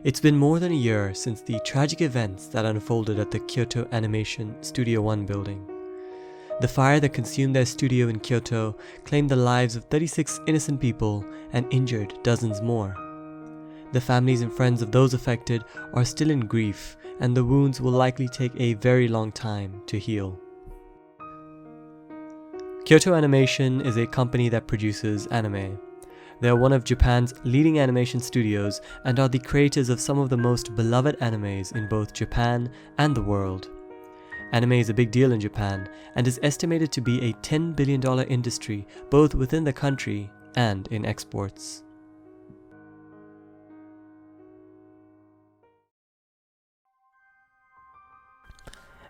It's been more than a year since the tragic events that unfolded at the Kyoto Animation Studio 1 building. The fire that consumed their studio in Kyoto claimed the lives of 36 innocent people and injured dozens more. The families and friends of those affected are still in grief, and the wounds will likely take a very long time to heal. Kyoto Animation is a company that produces anime. They are one of Japan's leading animation studios and are the creators of some of the most beloved animes in both Japan and the world. Anime is a big deal in Japan and is estimated to be a $10 billion industry both within the country and in exports.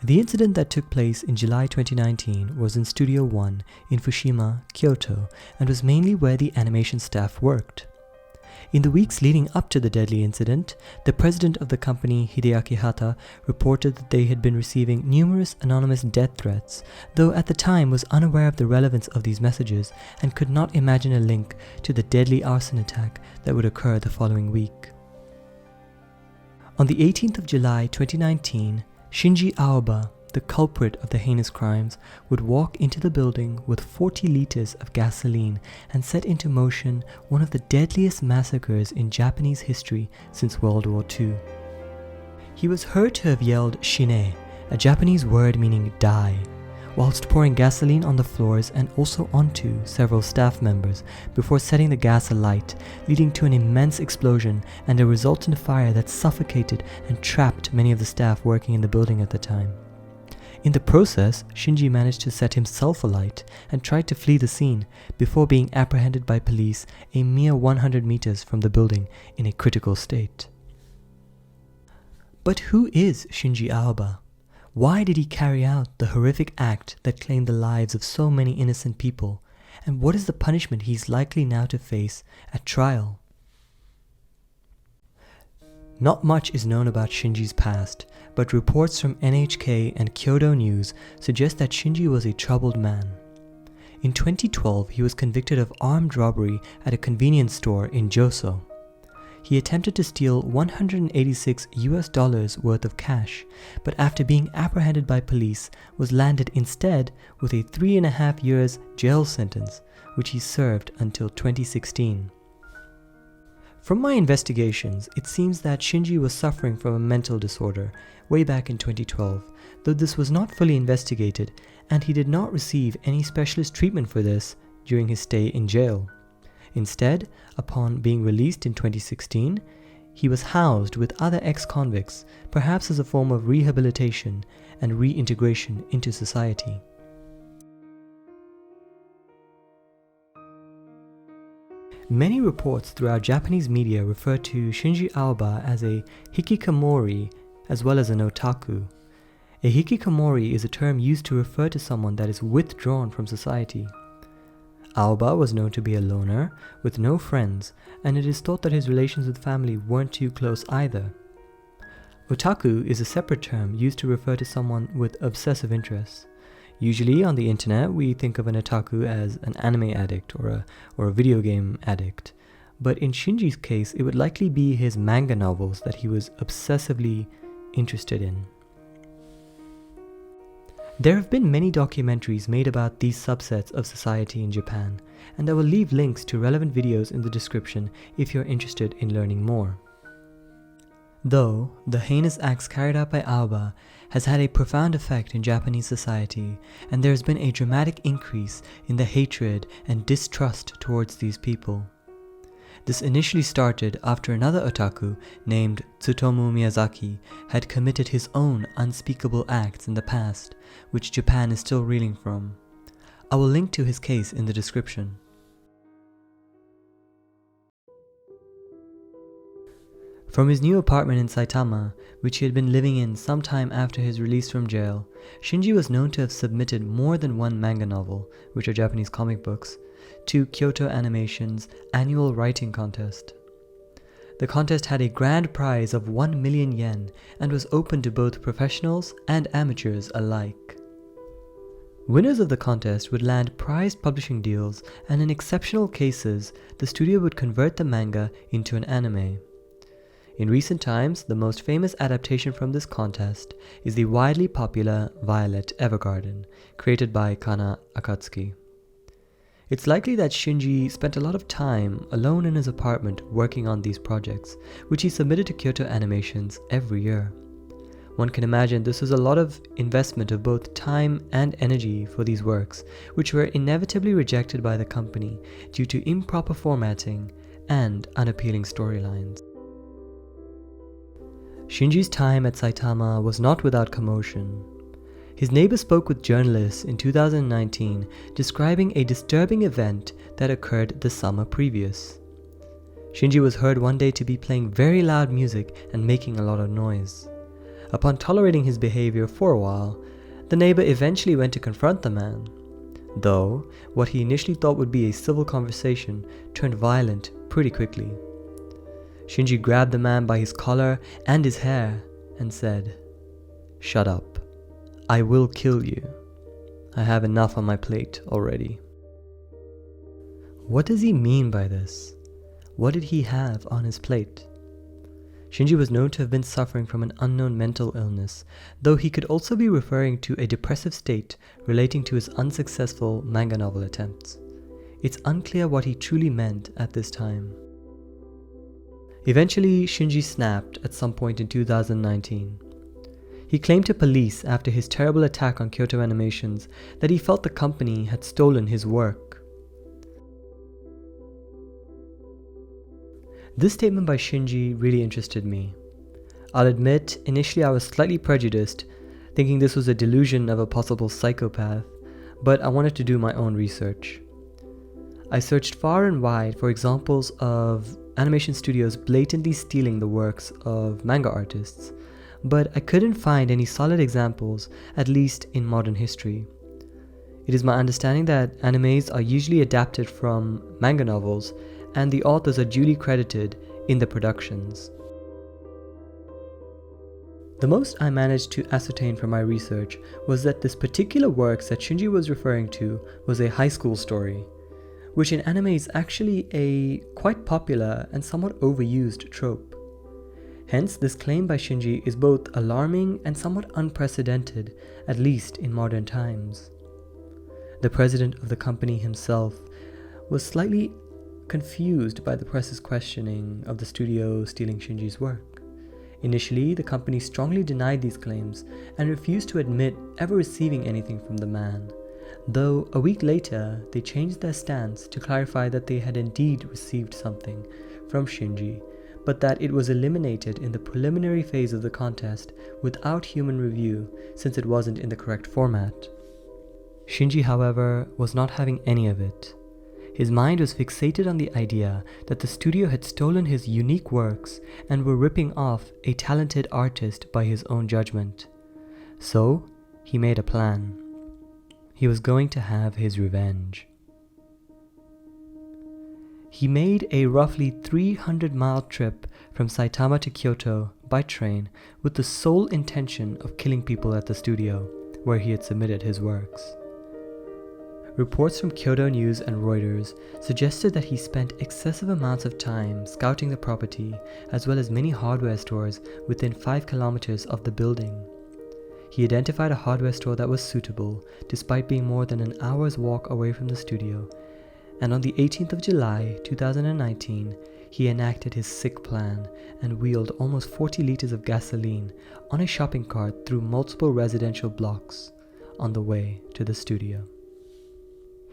The incident that took place in July 2019 was in Studio 1 in Fushima, Kyoto, and was mainly where the animation staff worked. In the weeks leading up to the deadly incident, the president of the company, Hideaki Hata, reported that they had been receiving numerous anonymous death threats, though at the time was unaware of the relevance of these messages and could not imagine a link to the deadly arson attack that would occur the following week. On the 18th of July 2019, Shinji Aoba, the culprit of the heinous crimes, would walk into the building with 40 liters of gasoline and set into motion one of the deadliest massacres in Japanese history since World War II. He was heard to have yelled "shine," a Japanese word meaning die, whilst pouring gasoline on the floors and also onto several staff members before setting the gas alight, leading to an immense explosion and a resultant fire that suffocated and trapped many of the staff working in the building at the time. In the process, Shinji managed to set himself alight and tried to flee the scene before being apprehended by police a mere 100 meters from the building in a critical state. But who is Shinji Aoba? Why did he carry out the horrific act that claimed the lives of so many innocent people? And what is the punishment he's likely now to face at trial? Not much is known about Shinji's past, but reports from NHK and Kyoto News suggest that Shinji was a troubled man. In 2012, he was convicted of armed robbery at a convenience store in Joso. He attempted to steal $186 worth of cash, but after being apprehended by police, was landed instead with a 3.5 years jail sentence, which he served until 2016. From my investigations, it seems that Shinji was suffering from a mental disorder way back in 2012, though this was not fully investigated, and he did not receive any specialist treatment for this during his stay in jail. Instead, upon being released in 2016, he was housed with other ex-convicts, perhaps as a form of rehabilitation and reintegration into society. Many reports throughout Japanese media refer to Shinji Aoba as a hikikomori as well as an otaku. A hikikomori is a term used to refer to someone that is withdrawn from society. Aoba was known to be a loner with no friends, and it is thought that his relations with family weren't too close either. Otaku is a separate term used to refer to someone with obsessive interests. Usually on the internet we think of an otaku as an anime addict or a video game addict, but in Shinji's case it would likely be his manga novels that he was obsessively interested in. There have been many documentaries made about these subsets of society in Japan, and I will leave links to relevant videos in the description if you're interested in learning more. Though the heinous acts carried out by Aoba has had a profound effect in Japanese society, and there has been a dramatic increase in the hatred and distrust towards these people. This initially started after another otaku named Tsutomu Miyazaki had committed his own unspeakable acts in the past, which Japan is still reeling from. I will link to his case in the description. From his new apartment in Saitama, which he had been living in some time after his release from jail, Shinji was known to have submitted more than one manga novel, which are Japanese comic books, to Kyoto Animation's annual writing contest. The contest had a grand prize of 1 million yen and was open to both professionals and amateurs alike. Winners of the contest would land prized publishing deals, and in exceptional cases, the studio would convert the manga into an anime. In recent times, the most famous adaptation from this contest is the widely popular Violet Evergarden, created by Kana Akatsuki. It's likely that Shinji spent a lot of time alone in his apartment working on these projects, which he submitted to Kyoto Animations every year. One can imagine this was a lot of investment of both time and energy for these works, which were inevitably rejected by the company due to improper formatting and unappealing storylines. Shinji's time at Saitama was not without commotion. His neighbor spoke with journalists in 2019 describing a disturbing event that occurred the summer previous. Shinji was heard one day to be playing very loud music and making a lot of noise. Upon tolerating his behavior for a while, the neighbor eventually went to confront the man. Though, what he initially thought would be a civil conversation turned violent pretty quickly. Shinji grabbed the man by his collar and his hair and said, "Shut up. I will kill you. I have enough on my plate already." What does he mean by this? What did he have on his plate? Shinji was known to have been suffering from an unknown mental illness, though he could also be referring to a depressive state relating to his unsuccessful manga novel attempts. It's unclear what he truly meant at this time. Eventually, Shinji snapped at some point in 2019. He claimed to police after his terrible attack on Kyoto Animations that he felt the company had stolen his work. This statement by Shinji really interested me. I'll admit, initially I was slightly prejudiced, thinking this was a delusion of a possible psychopath, but I wanted to do my own research. I searched far and wide for examples of animation studios blatantly stealing the works of manga artists, but I couldn't find any solid examples, at least in modern history. It is my understanding that animes are usually adapted from manga novels, and the authors are duly credited in the productions. The most I managed to ascertain from my research was that this particular works that Shinji was referring to was a high school story, which in anime is actually a quite popular and somewhat overused trope. Hence, this claim by Shinji is both alarming and somewhat unprecedented, at least in modern times. The president of the company himself was slightly confused by the press's questioning of the studio stealing Shinji's work. Initially, the company strongly denied these claims and refused to admit ever receiving anything from the man, though a week later they changed their stance to clarify that they had indeed received something from Shinji, but that it was eliminated in the preliminary phase of the contest without human review since it wasn't in the correct format. Shinji, however, was not having any of it. His mind was fixated on the idea that the studio had stolen his unique works and were ripping off a talented artist by his own judgment. So, he made a plan. He was going to have his revenge. He made a roughly 300-mile trip from Saitama to Kyoto by train with the sole intention of killing people at the studio, where he had submitted his works. Reports from Kyoto News and Reuters suggested that he spent excessive amounts of time scouting the property, as well as many hardware stores within 5 kilometers of the building. He identified a hardware store that was suitable, despite being more than an hour's walk away from the studio, and on the 18th of July 2019, he enacted his sick plan and wheeled almost 40 liters of gasoline on a shopping cart through multiple residential blocks on the way to the studio.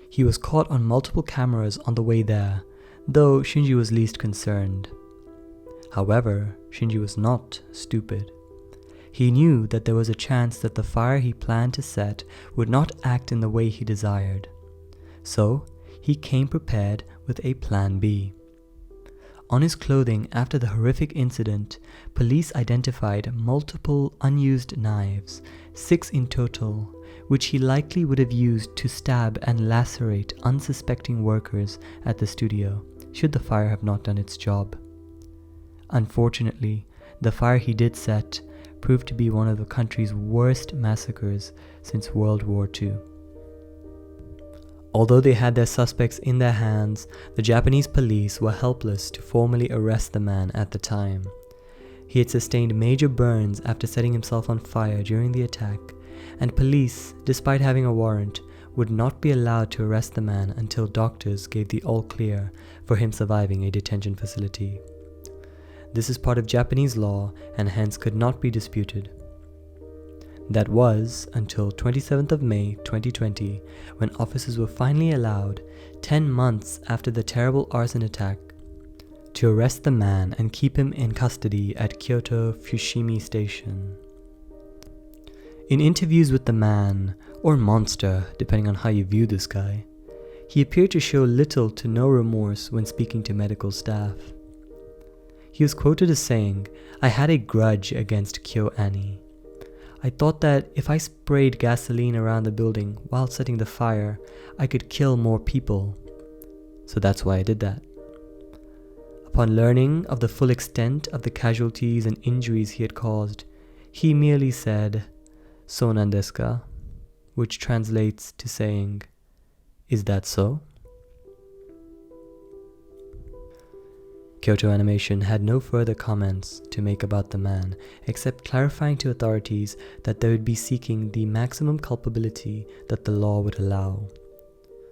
He was caught on multiple cameras on the way there, though Shinji was least concerned. However, Shinji was not stupid. He knew that there was a chance that the fire he planned to set would not act in the way he desired. So, he came prepared with a plan B. On his clothing after the horrific incident, police identified multiple unused knives, 6 in total, which he likely would have used to stab and lacerate unsuspecting workers at the studio, should the fire have not done its job. Unfortunately, the fire he did set proved to be one of the country's worst massacres since World War II. Although they had their suspects in their hands, the Japanese police were helpless to formally arrest the man at the time. He had sustained major burns after setting himself on fire during the attack, and police, despite having a warrant, would not be allowed to arrest the man until doctors gave the all-clear for him surviving a detention facility. This is part of Japanese law and hence could not be disputed. That was until 27th of May 2020, when officers were finally allowed, 10 months after the terrible arson attack, to arrest the man and keep him in custody at Kyoto Fushimi Station. In interviews with the man, or monster, depending on how you view this guy, he appeared to show little to no remorse when speaking to medical staff. He was quoted as saying, "I had a grudge against Kyoto Ani. I thought that if I sprayed gasoline around the building while setting the fire, I could kill more people. So that's why I did that." Upon learning of the full extent of the casualties and injuries he had caused, he merely said, "So nan desu ka?" which translates to saying, "Is that so?" Kyoto Animation had no further comments to make about the man, except clarifying to authorities that they would be seeking the maximum culpability that the law would allow.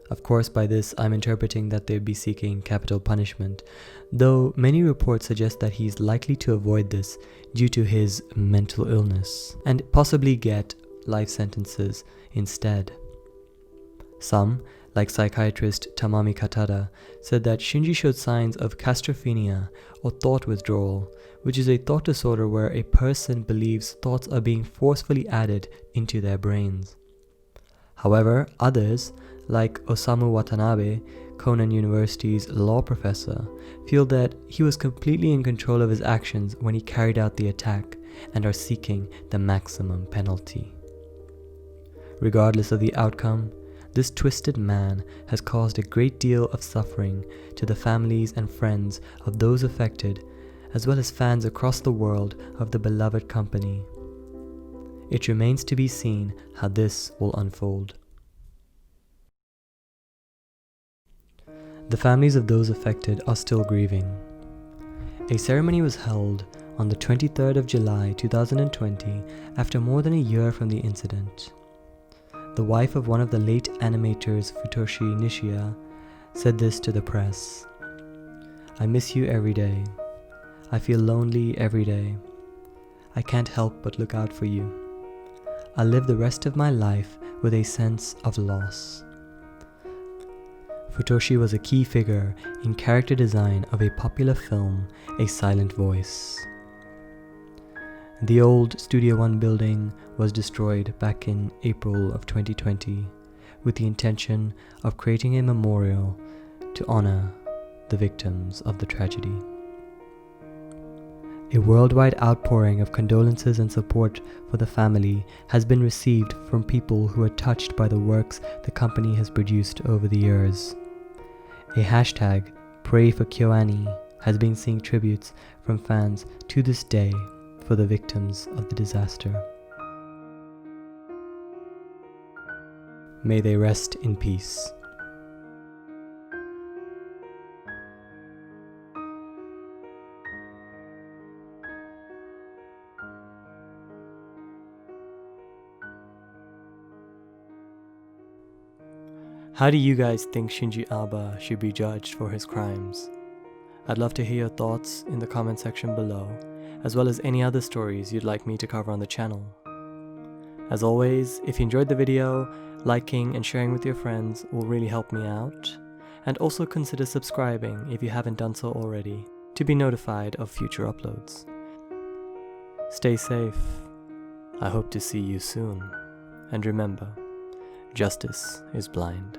Of course, by this I'm interpreting that they would be seeking capital punishment, though many reports suggest that he is likely to avoid this due to his mental illness, and possibly get life sentences instead. Some, like psychiatrist Tamami Katada, said that Shinji showed signs of castrophenia or thought withdrawal, which is a thought disorder where a person believes thoughts are being forcefully added into their brains. However, others, like Osamu Watanabe, Konan University's law professor, feel that he was completely in control of his actions when he carried out the attack and are seeking the maximum penalty. Regardless of the outcome, this twisted man has caused a great deal of suffering to the families and friends of those affected, as well as fans across the world of the beloved company. It remains to be seen how this will unfold. The families of those affected are still grieving. A ceremony was held on the 23rd of July 2020 after more than a year from the incident. The wife of one of the late animators, Futoshi Nishia, said this to the press: "I miss you every day. I feel lonely every day. I can't help but look out for you. I'll live the rest of my life with a sense of loss." Futoshi was a key figure in character design of a popular film, A Silent Voice. The old Studio One building was destroyed back in April of 2020 with the intention of creating a memorial to honor the victims of the tragedy. A worldwide outpouring of condolences and support for the family has been received from people who are touched by the works the company has produced over the years. A hashtag, Pray for Kyoani, has been seeing tributes from fans to this day for the victims of the disaster. May they rest in peace. How do you guys think Shinji Aoba should be judged for his crimes? I'd love to hear your thoughts in the comment section below, as well as any other stories you'd like me to cover on the channel. As always, if you enjoyed the video, liking and sharing with your friends will really help me out, and also consider subscribing if you haven't done so already to be notified of future uploads. Stay safe. I hope to see you soon, and remember, justice is blind.